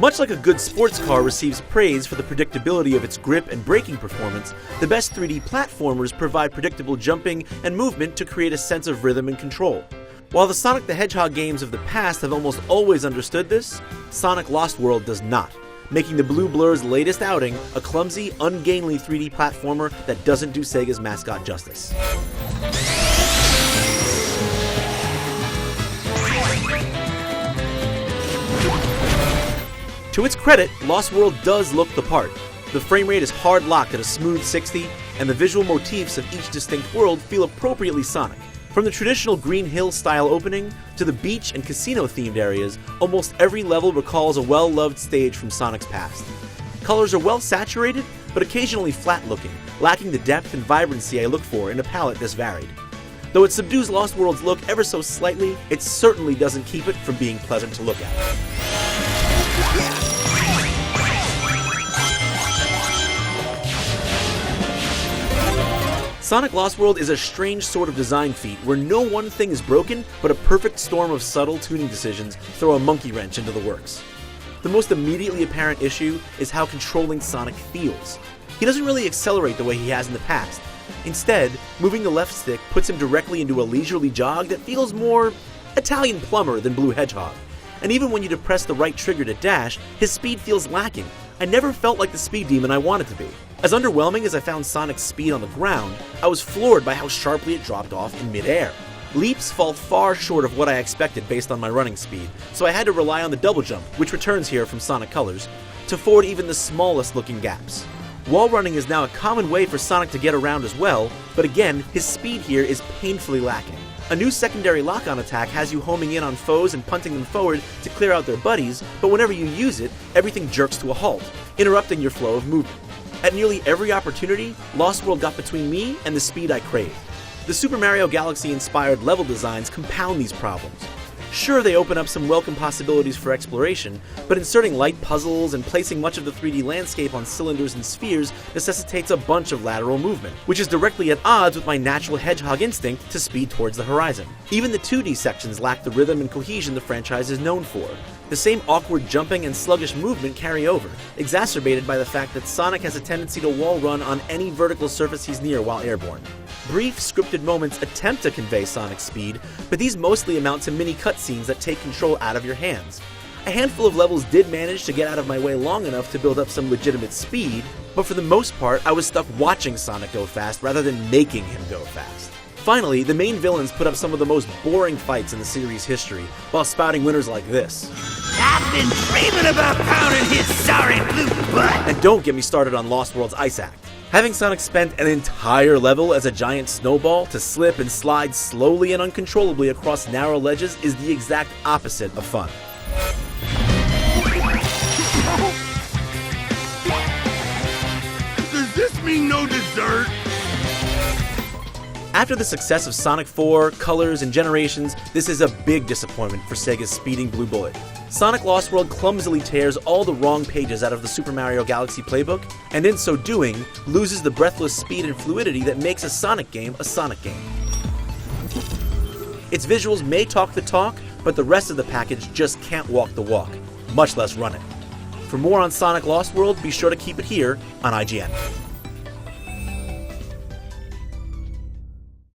Much like a good sports car receives praise for the predictability of its grip and braking performance, the best 3D platformers provide predictable jumping and movement to create a sense of rhythm and control. While the Sonic the Hedgehog games of the past have almost always understood this, Sonic Lost World does not, making the Blue Blur's latest outing a clumsy, ungainly 3D platformer that doesn't do Sega's mascot justice. To its credit, Lost World does look the part. The frame rate is hard locked at a smooth 60, and the visual motifs of each distinct world feel appropriately Sonic. From the traditional Green Hill style opening to the beach and casino themed areas, almost every level recalls a well-loved stage from Sonic's past. Colors are well saturated, but occasionally flat looking, lacking the depth and vibrancy I look for in a palette this varied. Though it subdues Lost World's look ever so slightly, it certainly doesn't keep it from being pleasant to look at. Sonic Lost World is a strange sort of design feat where no one thing is broken, but a perfect storm of subtle tuning decisions throw a monkey wrench into the works. The most immediately apparent issue is how controlling Sonic feels. He doesn't really accelerate the way he has in the past. Instead, moving the left stick puts him directly into a leisurely jog that feels more Italian plumber than Blue Hedgehog. And even when you depress the right trigger to dash, his speed feels lacking. I never felt like the speed demon I wanted to be. As underwhelming as I found Sonic's speed on the ground, I was floored by how sharply it dropped off in mid-air. Leaps fall far short of what I expected based on my running speed, so I had to rely on the double jump, which returns here from Sonic Colors, to ford even the smallest looking gaps. Wall running is now a common way for Sonic to get around as well, but again, his speed here is painfully lacking. A new secondary lock-on attack has you homing in on foes and punting them forward to clear out their buddies, but whenever you use it, everything jerks to a halt, interrupting your flow of movement. At nearly every opportunity, Lost World got between me and the speed I craved. The Super Mario Galaxy-inspired level designs compound these problems. Sure, they open up some welcome possibilities for exploration, but inserting light puzzles and placing much of the 3D landscape on cylinders and spheres necessitates a bunch of lateral movement, which is directly at odds with my natural hedgehog instinct to speed towards the horizon. Even the 2D sections lack the rhythm and cohesion the franchise is known for. The same awkward jumping and sluggish movement carry over, exacerbated by the fact that Sonic has a tendency to wall run on any vertical surface he's near while airborne. Brief, scripted moments attempt to convey Sonic's speed, but these mostly amount to mini cutscenes that take control out of your hands. A handful of levels did manage to get out of my way long enough to build up some legitimate speed, but for the most part, I was stuck watching Sonic go fast rather than making him go fast. Finally, the main villains put up some of the most boring fights in the series' history, while spouting winners like this. I've been dreaming about pounding his sorry blue butt! And don't get me started on Lost World's Ice Act. Having Sonic spent an entire level as a giant snowball to slip and slide slowly and uncontrollably across narrow ledges is the exact opposite of fun. Does this mean no dessert? After the success of Sonic 4, Colors, and Generations, this is a big disappointment for Sega's speeding Blue Bullet. Sonic Lost World clumsily tears all the wrong pages out of the Super Mario Galaxy playbook, and in so doing, loses the breathless speed and fluidity that makes a Sonic game a Sonic game. Its visuals may talk the talk, but the rest of the package just can't walk the walk, much less run it. For more on Sonic Lost World, be sure to keep it here on IGN.